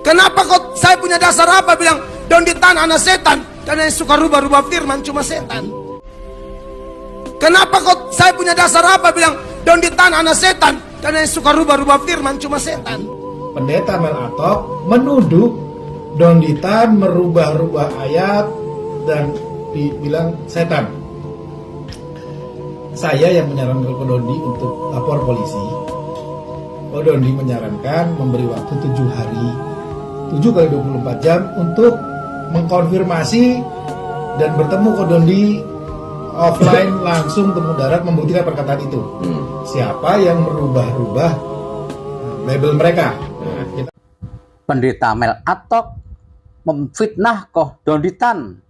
Kenapa kok saya punya dasar apa bilang daun di tanah anak setan? Karena yang suka rubah-rubah firman cuma setan. Kenapa kok saya punya dasar apa bilang daun di tanah anak setan? Karena yang suka rubah-rubah firman cuma setan. Pendeta Mel Atok menuduh Donditan merubah-rubah ayat dan dibilang setan. Saya yang menyarankan ke Dondi untuk lapor polisi. Dondi menyarankan memberi waktu 7 hari, 7 kali 24 jam untuk mengkonfirmasi dan bertemu ke Dondi offline langsung temu darat membuktikan perkataan itu. Siapa yang merubah-rubah label mereka? Pendeta Mel Atok memfitnah Koh Donditan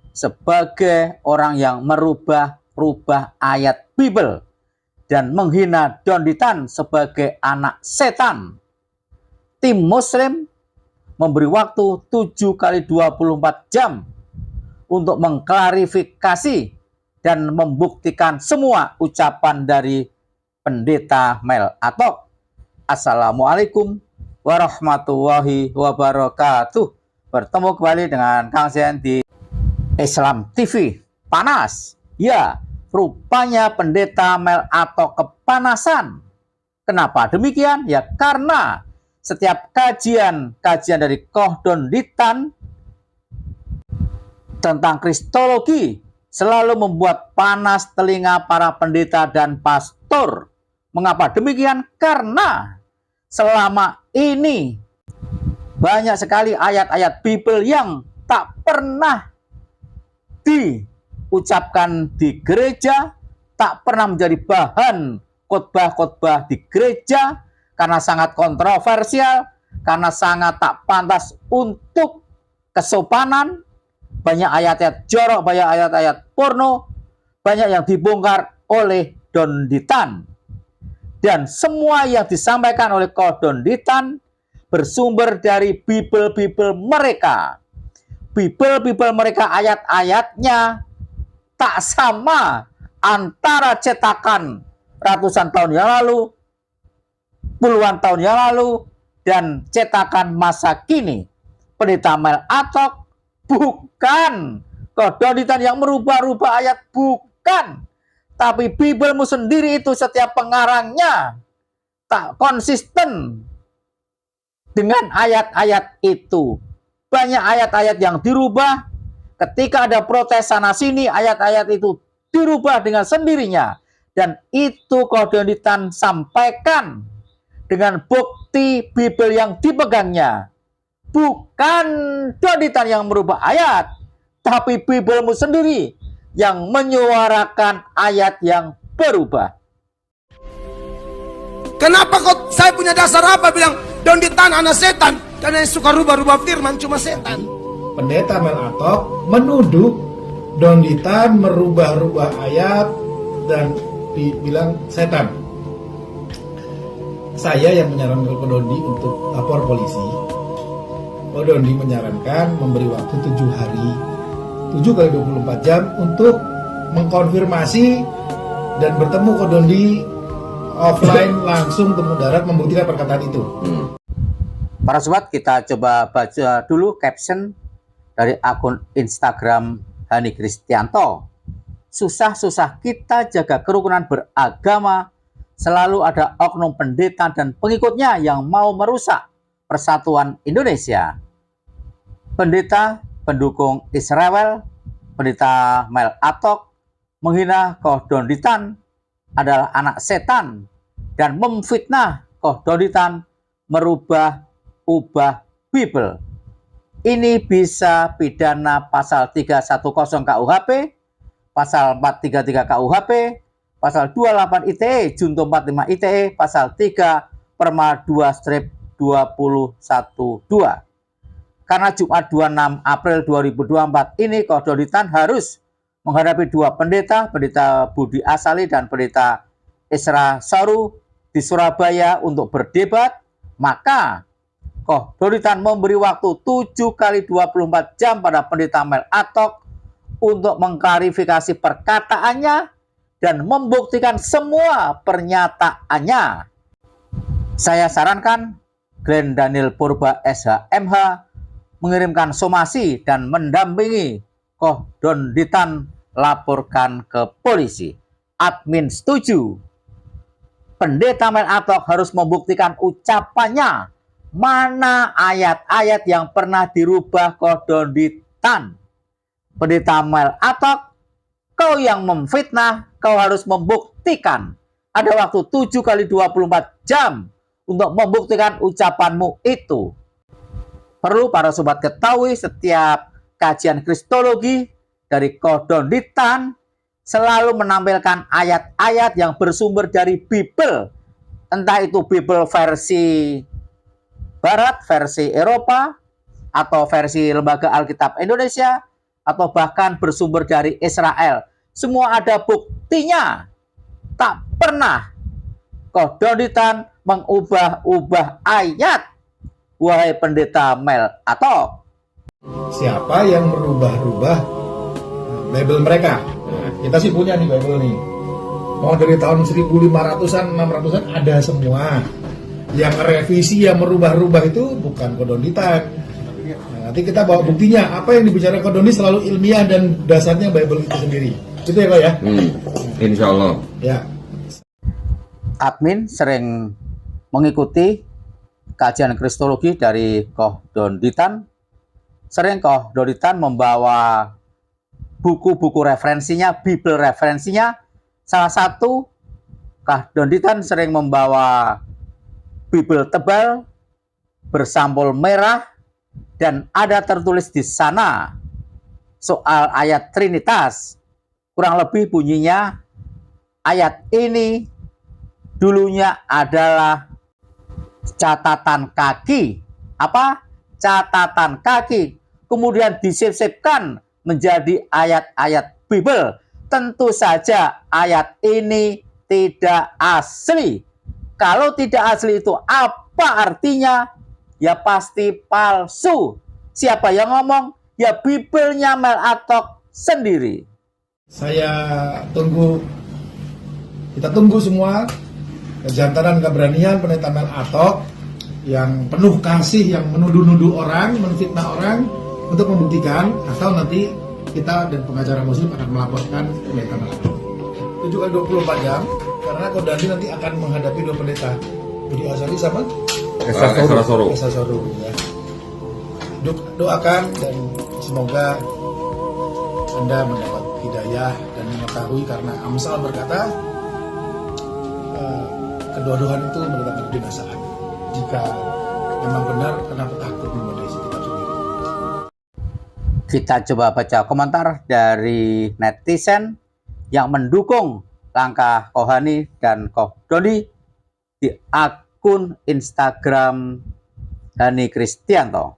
sebagai orang yang merubah-rubah ayat Bible dan menghina Donditan sebagai anak setan. Tim Muslim memberi waktu 7 kali 24 jam untuk mengklarifikasi dan membuktikan semua ucapan dari Pendeta Mel Atok. Assalamualaikum warahmatullahi wabarakatuh. Bertemu kembali dengan Kang Zen di Islam TV. Panas. Ya, rupanya Pendeta Mel Atok kepanasan. Kenapa demikian? Ya karena setiap kajian dari Koh Donditan tentang kristologi selalu membuat panas telinga para pendeta dan pastor. Mengapa demikian? Karena selama ini banyak sekali ayat-ayat Bible yang tak pernah diucapkan di gereja, tak pernah menjadi bahan khotbah-khotbah di gereja, karena sangat kontroversial, karena sangat tak pantas untuk kesopanan. Banyak ayat-ayat jorok, banyak ayat-ayat porno, banyak yang dibongkar oleh Donditan. Dan semua yang disampaikan oleh Koh Donditan bersumber dari Bible mereka. Bible mereka ayat-ayatnya tak sama antara cetakan ratusan tahun yang lalu, puluhan tahun yang lalu, dan cetakan masa kini. Pendeta Mel Atok bukan Koh Donditan yang merubah-rubah ayat, bukan. Tapi Biblemu sendiri itu setiap pengarangnya tak konsisten dengan ayat-ayat itu. Banyak ayat-ayat yang dirubah. Ketika ada protes sana-sini, ayat-ayat itu dirubah dengan sendirinya. Dan itu Koh Donditan sampaikan dengan bukti Bible yang dipegangnya. Bukan Donditan yang merubah ayat, tapi Biblemu sendiri yang menyuarakan ayat yang berubah. Kenapa kok saya punya dasar apa bilang daun di tanah anak setan? Karena yang suka rubah-rubah firman cuma setan. Pendeta Mel Atok menuduh Donditan merubah-rubah ayat dan dibilang setan. Saya yang menyarankan ke Dondi untuk lapor polisi. Dondi menyarankan memberi waktu 7 hari, 7 kali 24 jam untuk mengkonfirmasi dan bertemu ke Dondi offline langsung temu darat membuktikan perkataan itu. Para sobat, kita coba baca dulu caption dari akun Instagram Hani Kristianto. Susah-susah kita jaga kerukunan beragama, selalu ada oknum pendeta dan pengikutnya yang mau merusak persatuan Indonesia. Pendeta pendukung Israel, Pendeta Mel Atok, menghina Koh Donditan adalah anak setan dan memfitnah Koh Donditan merubah-ubah Bible. Ini bisa pidana pasal 310 KUHP, pasal 433 KUHP, pasal 28 ITE, junto 45 ITE, pasal 3 Perma 2/2012. Karena Jumat 26 April 2024 ini Koh Donditan harus menghadapi dua pendeta, Pendeta Budi Asali dan Pendeta Isra Saru di Surabaya untuk berdebat. Maka Koh Donditan memberi waktu 7 kali 24 jam pada Pendeta Mel Atok untuk mengklarifikasi perkataannya dan membuktikan semua pernyataannya. Saya sarankan Glenn Daniel Purba SHMH mengirimkan somasi dan mendampingi Koh Donditan laporkan ke polisi. Admin setuju. Pendeta Mel Atok harus membuktikan ucapannya. Mana ayat-ayat yang pernah dirubah Koh Donditan? Pendeta Mel Atok, kau yang memfitnah, kau harus membuktikan. Ada waktu 7 kali 24 jam untuk membuktikan ucapanmu itu. Perlu para sobat ketahui, setiap kajian kristologi dari Koh Donditan selalu menampilkan ayat-ayat yang bersumber dari Bible. Entah itu Bible versi Barat, versi Eropa, atau versi Lembaga Alkitab Indonesia, atau bahkan bersumber dari Israel. Semua ada buktinya. Tak pernah Koh Donditan mengubah-ubah ayat. Wahai pendeta Mel Atok, Siapa yang merubah-rubah Bible mereka? Nah, kita sih punya nih Bible nih. Mau dari tahun 1500-an, 600-an ada semua. Yang revisi, yang merubah-rubah itu bukan Koh Donditan. Nah, nanti kita bawa buktinya. Apa yang dibicarakan Koh Dondi selalu ilmiah dan dasarnya Bible itu sendiri. Itu ya Koh ya? Insya Allah. Ya. admin sering mengikuti kajian kristologi dari Koh Donditan. Sering Koh Donditan membawa buku-buku referensinya, Bible referensinya. Salah satu, Koh Donditan sering membawa Bible tebal bersampul merah dan ada tertulis di sana soal ayat Trinitas. Kurang lebih bunyinya, ayat ini dulunya adalah catatan kaki. Apa? Catatan kaki. Kemudian disisipkan menjadi ayat-ayat Bible. Tentu saja ayat ini tidak asli. Kalau tidak asli itu apa artinya? Ya pasti palsu. Siapa yang ngomong? Ya Biblenya Mel Atok sendiri. Kita tunggu semua kejantanan keberanian pendeta Mel Atok yang penuh kasih, yang menuduh-nuduh orang, menfitnah orang untuk membuktikan, atau nanti kita dan pengacara muslim akan melaporkan pendeta Mel Atok. 7 kali 24 jam, karena Koh Dandi nanti akan menghadapi 2 pendeta, Budi Asari sama Esa Soro. Esa Soro ya. Doakan dan semoga Anda mendapat hidayah dan mengetahui, karena Amsal berkata kedua-duaan itu mendatangkan kebinasaan. Jika memang benar, kenapa takut membadai kitab sendiri? Kita coba baca komentar dari netizen yang mendukung langkah Koh Hani dan Koh Dondi di akun Instagram Hani Kristianto.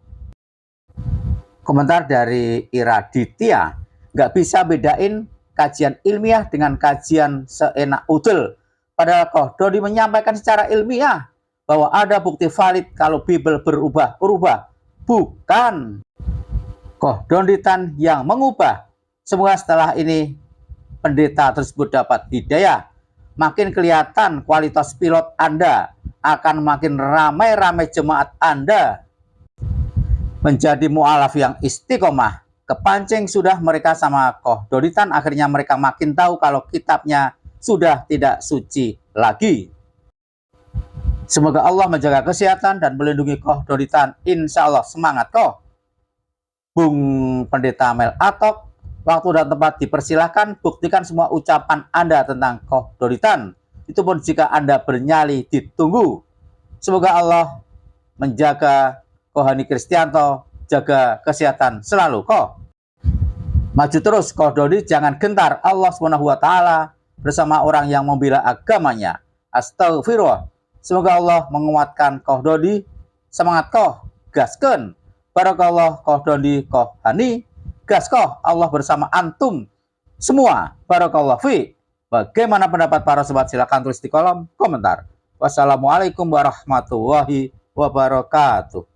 Komentar dari Ira Ditya, nggak bisa bedain kajian ilmiah dengan kajian seenak udel. Padahal Koh Dondi menyampaikan secara ilmiah bahwa ada bukti valid kalau Bible berubah-ubah. Bukan Koh Donditan yang mengubah. Semoga setelah ini pendeta tersebut dapat hidayah. Makin kelihatan kualitas pilot Anda, akan makin ramai-ramai jemaat Anda menjadi mu'alaf yang istiqomah. Kepancing sudah mereka sama Koh Donditan, akhirnya mereka makin tahu kalau kitabnya sudah tidak suci lagi. Semoga Allah menjaga kesehatan dan melindungi Koh Donditan. Insya Allah, semangat Koh. Bung Pendeta Mel Atok, waktu dan tempat dipersilahkan, buktikan semua ucapan Anda tentang Koh Donditan. Itu pun jika Anda bernyali, ditunggu. Semoga Allah menjaga Koh Hani Kristianto, jaga kesehatan selalu Koh. Maju terus Koh Dondi, jangan gentar. Allah SWT bersama orang yang membela agamanya. Astagfirullah. Semoga Allah menguatkan Koh Dondi. Semangat Koh, gaskeun. Barakallah Koh Dondi, Koh Hani. Gas Koh, Allah bersama antum semua. Barakallah fi. Bagaimana pendapat para sobat? Silakan tulis di kolom komentar. Wassalamualaikum warahmatullahi wabarakatuh.